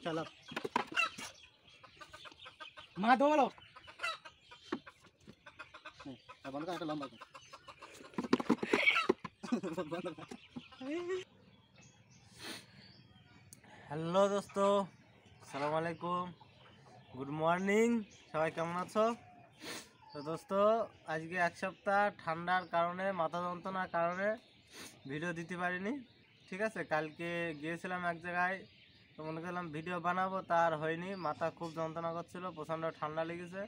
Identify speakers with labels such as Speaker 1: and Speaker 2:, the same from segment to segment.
Speaker 1: চলো মা দো বলো বন্ধ কর, একটা লম্বা কর। হ্যালো দোস্ত, আসসালামু আলাইকুম, গুড মর্নিং। সবাই কেমন আছো? তো দোস্ত, আজকে এক সপ্তাহ ঠান্ডার কারণে, মাথা যন্ত্রণার কারণে ভিডিও দিতে পারিনি। ঠিক আছে, কালকে গিয়েছিলাম এক জায়গায়, তো মনে করলাম ভিডিও বানাবো, তার হয়নি। মাথা খুব যন্ত্রণা করছিল, প্রচণ্ড ঠান্ডা লেগেছে।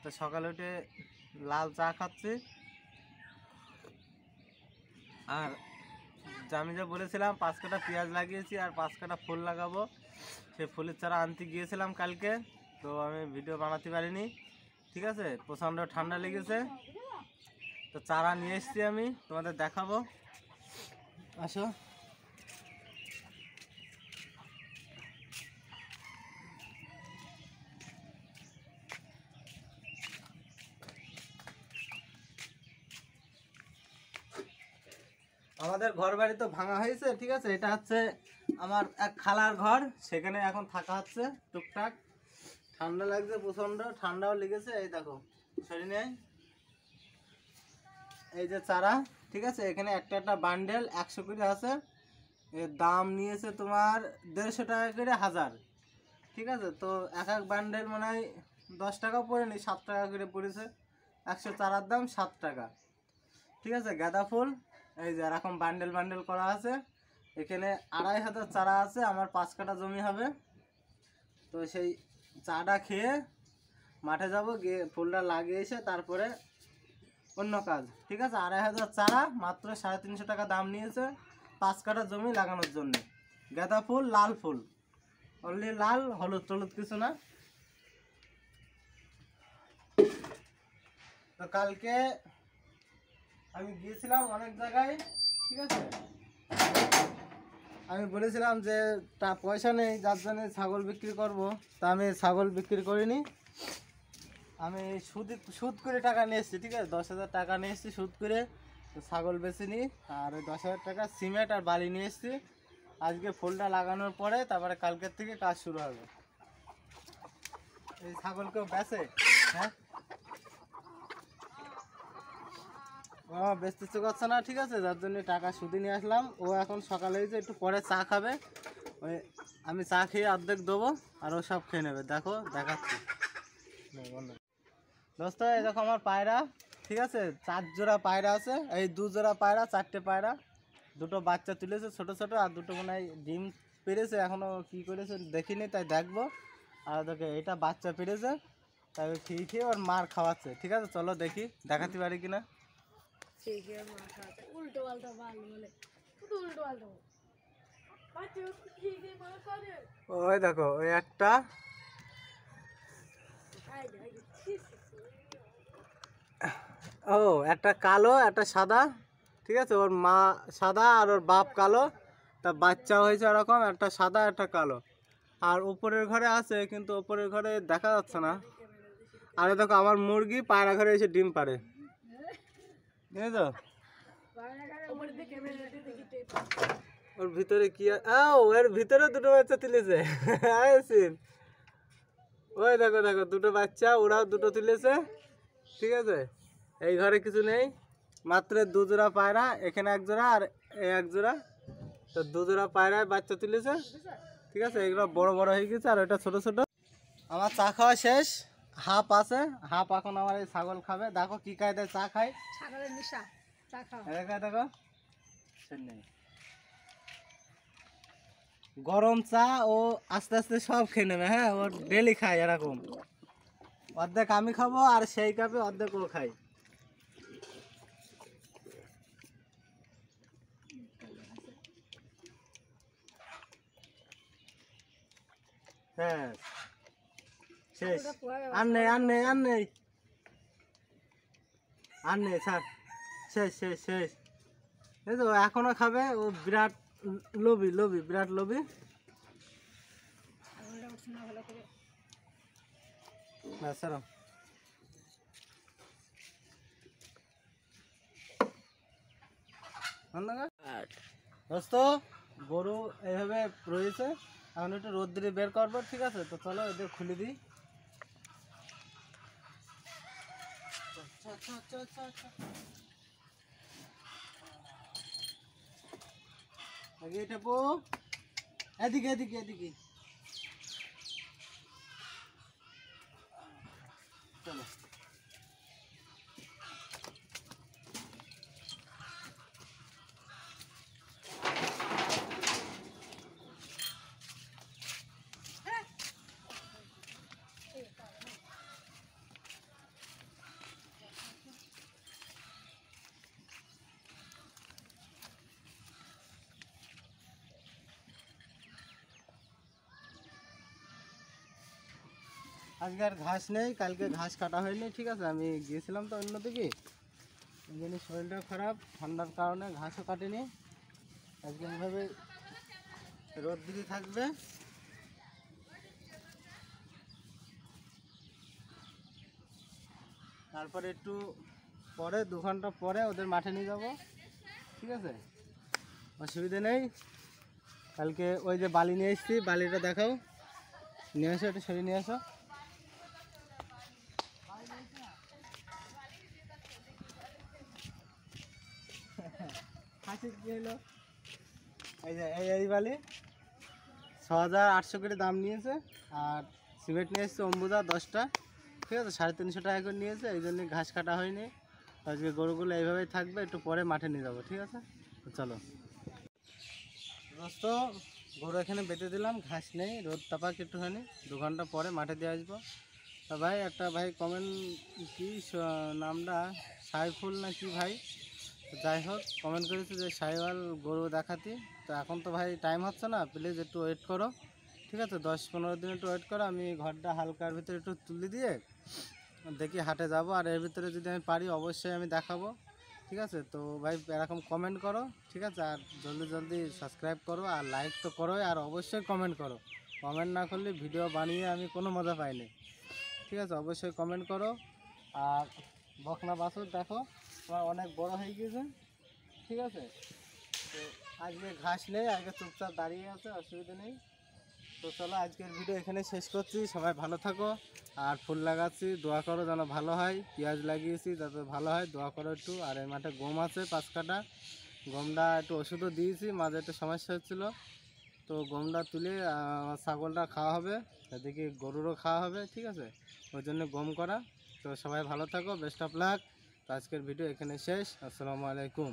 Speaker 1: তো সকালে উঠে লাল চা খাচ্ছি। আর আমি যা বলেছিলাম 5 কাঠা পেঁয়াজ লাগিয়েছি আর 5 কাঠা ফুল লাগাবো, সেই ফুলের চারা আনতে গিয়েছিলাম কালকে। তো আমি ভিডিও বানাতে পারিনি। ঠিক আছে, প্রচণ্ড ঠান্ডা লেগেছে। তো চারা নিয়ে এসেছি, আমি তোমাদের দেখাবো, আসো। আমাদের ঘর বাড়ি তো ভাঙা হয়েছে। ঠিক আছে, এটা হচ্ছে আমার এক খালার ঘর, সেখানে এখন থাকা হচ্ছে টুকটাক। ঠান্ডা লাগছে, প্রচণ্ড ঠান্ডাও লেগেছে। এই দেখো শরীর নেই, এই যে চারা। ঠিক আছে, এখানে একটা একটা বান্ডেল 100 করে আছে। এর দাম নিয়েছে তোমার 150 টাকা করে 1000। ঠিক আছে, তো এক এক বান্ডেল মনে হয় 10 টাকা পড়েনি, 7 টাকা করে পড়েছে। 100 চারার দাম 7 টাকা। ঠিক আছে, গাঁদা ফুল এই যে এরকম বান্ডেল বান্ডেল করা আছে। এখানে 2500 চারা আছে, আমার 5 কাঠা জমি হবে। তো সেই চাটা খেয়ে মাঠে যাব, গিয়ে ফুলটা লাগিয়ে এসে তারপরে অন্য কাজ। ঠিক আছে, 2500 চারা, মাত্র 350 টাকা দাম নিয়েছে 5 কাঠা জমি লাগানোর জন্য। গাঁদা ফুল, লাল ফুল, অনলি লাল, হলুদ টলুদ কিছু না। তো কালকে আমি গিয়েছিলাম অনেক জায়গায়। ঠিক আছে, আমি বলেছিলাম যে পয়সা নেই, যার জন্য ছাগল বিক্রি করব। তা আমি ছাগল বিক্রি করিনি, আমি সুদ করে টাকা নিয়ে এসেছি। ঠিক আছে, 10,000 টাকা নিয়ে এসেছি সুদ করে, তো ছাগল বেছে নিই। আর ওই 10,000 টাকা সিমেন্ট আর বালি নিয়ে এসেছি। আজকে ফুলটা লাগানোর পরে তারপরে কালকের থেকে কাজ শুরু হবে। এই ছাগলকেও বেচে, হ্যাঁ ও বেচতে ইচ্ছে করছে না। ঠিক আছে, যার জন্য টাকা সুদে নিয়ে আসলাম। ও এখন সকালে যে একটু পরে চা খাবে, ওই আমি চা খেয়ে অর্ধেক দেবো আর ও সব খেয়ে নেবে। দেখো দেখাচ্ছি দোস্ত, এই দেখো আমার পায়রা। ঠিক আছে, 4 জোড়া পায়রা আছে, এই 2 জোড়া পায়রা, 4টে পায়রা। 2টো বাচ্চা তুলেছে ছোট ছোট, আর 2টো মনে হয় ডিম পেরেছে, এখনো কি করেছে দেখিনি, তাই দেখবো। আর দেখে এটা বাচ্চা পেরেছে, তাই খেয়ে খেয়ে ওর মার খাওয়াচ্ছে। ঠিক আছে, চলো দেখি দেখাতে পারি কিনা। ওই দেখো, ওই একটা, ও একটা কালো একটা সাদা। ঠিক আছে, ওর মা সাদা আর ওর বাপ কালো, তা বাচ্চা হয়েছে এরকম, একটা সাদা একটা কালো। আর উপরের ঘরে আছে, কিন্তু উপরের ঘরে দেখা যাচ্ছে না। আর দেখো আমার মুরগি পায়রা ঘরে এসে ডিম পাড়ে, বুঝেছো? ওর ভিতরে কি এর ভিতরে 2টো বাচ্চা তুলেছে। ওই দেখো দেখো 2টো বাচ্চা, ওরাও 2টো তুলেছে। ঠিক আছে, এই ঘরে কিছু নেই, মাত্র 2 জোড়া পায়রা, এখানে 1 জোড়া আর এই 1 জোড়া। তো 2 জোড়া পায়রায় বাচ্চা তুলেছে। ঠিক আছে, এগুলো বড় বড় হয়ে গেছে আর এটা ছোট ছোট। আমার চা খাওয়া শেষ, হাফ আছে, হাফ এখন আমার এই ছাগল খাবে। দেখো কি কায়দায় চা খায়, ছাগলের নেশা চা খাওয়া। দেখো গরম চা ও আস্তে আস্তে সব খেয়ে নেবে। হ্যাঁ, ও ডেলি খায় এরকম, অর্ধেক আমি খাবো আর সেই কাপে অর্ধেক ও খাই। হ্যাঁ শেষ, আর নেই আর নেই আর নেই আর নেই, স্যার শেষ শেষ শেষ। এই তো এখনো খাবে, ও বিরাট লোভী লোভী, বিরাট লোভী। স্যার দোস্ত গরু এইভাবে রয়েছে, এখন একটু রোদ্দুরে বের করবো, ঠিক আছে? তো চলো এদের খুলে দিই। আগে এটা পো, এদিকে এদিকে এদিকে চলো। আজকে আর ঘাস নেই, কালকে ঘাস কাটা হয়নি, ঠিক আছে? আমি গিয়েছিলাম তো অন্যদিকে, এই জন্য শরীরটা খারাপ, ঠান্ডার কারণে ঘাসও কাটেনি। আজকে এইভাবে রোদ্দুরে থাকবে। তারপরে একটু পরে 2 ঘন্টা পরে ওদের মাঠে নিয়ে যাব, ঠিক আছে? অসুবিধা নেই। কালকে ওই যে বালি নিয়ে এসেছি, বালিটা দেখাও, নিয়ে আসো, একটু সরিয়ে নিয়ে আসো। কি হলো? এই যে এই বালি 6800 করে দাম নিয়েছে, আর সিমেন্ট নিয়ে এসছে অম্বুজা 10টা, ঠিক আছে? 350 টাকা করে নিয়েছে, এই জন্যই ঘাস কাটা হয়নি। আজকে গরুগুলো এইভাবেই থাকবে, একটু পরে মাঠে নিয়ে যাবো, ঠিক আছে? তো চলো দোস্ত, গরু এখানে বেঁধে দিলাম, ঘাস নেই, রোদ তাপাক একটুখানি, 2 ঘন্টা পরে মাঠে দিয়ে আসবো। তা ভাই একটা ভাই কমেন্ট, কি নামটা সাইফুল না কি ভাই, তো যাই হোক কমেন্ট করেছে যে সাইওয়াল গরু দেখাতি। তো এখন তো ভাই টাইম হচ্ছে না, প্লিজ একটু ওয়েট করো, ঠিক আছে? 10-15 দিন একটু ওয়েট করো, আমি ঘরটা হালকার ভিতরে একটু তুলে দিয়ে দেখি হাটে যাব, আর এর ভিতরে যদি আমি পারি অবশ্যই আমি দেখাবো, ঠিক আছে? তো ভাই এরকম কমেন্ট করো, ঠিক আছে? আর জলদি জলদি সাবস্ক্রাইব করো, আর লাইক তো করোই, আর অবশ্যই কমেন্ট করো। কমেন্ট না করলে ভিডিও বানিয়ে আমি কোনো মজা পাইনি, ঠিক আছে? অবশ্যই কমেন্ট করো। আর বকনা বাছুর দেখো তোমার অনেক বড় হয়ে গিয়েছে, ঠিক আছে? তো আজকে ঘাস নেই, আজকে চুপচাপ দাঁড়িয়ে আছে, অসুবিধা নেই। তো চলো আজকের ভিডিও এখানে শেষ করছি, সবাই ভালো থাকো। আর ফুল লাগাচ্ছি, দোয়া করো যেন ভালো হয়। পেঁয়াজ লাগিয়েছি যাতে ভালো হয়, দোয়া করো একটু। আর এই মাঠে গম আছে 5 কাঠা, গমটা একটু ওষুধও দিয়েছি, মাঝে একটু সমস্যা হচ্ছিলো। তো গমটা তুলে আমার ছাগলটা খাওয়া হবে, এদিকে গরুরও খাওয়া হবে, ঠিক আছে? ওই জন্য গম করা। তো সবাই ভালো থাকো, বেস্ট অফ লাক। তো আজকের ভিডিও এখানে শেষ। আসসালামু আলাইকুম।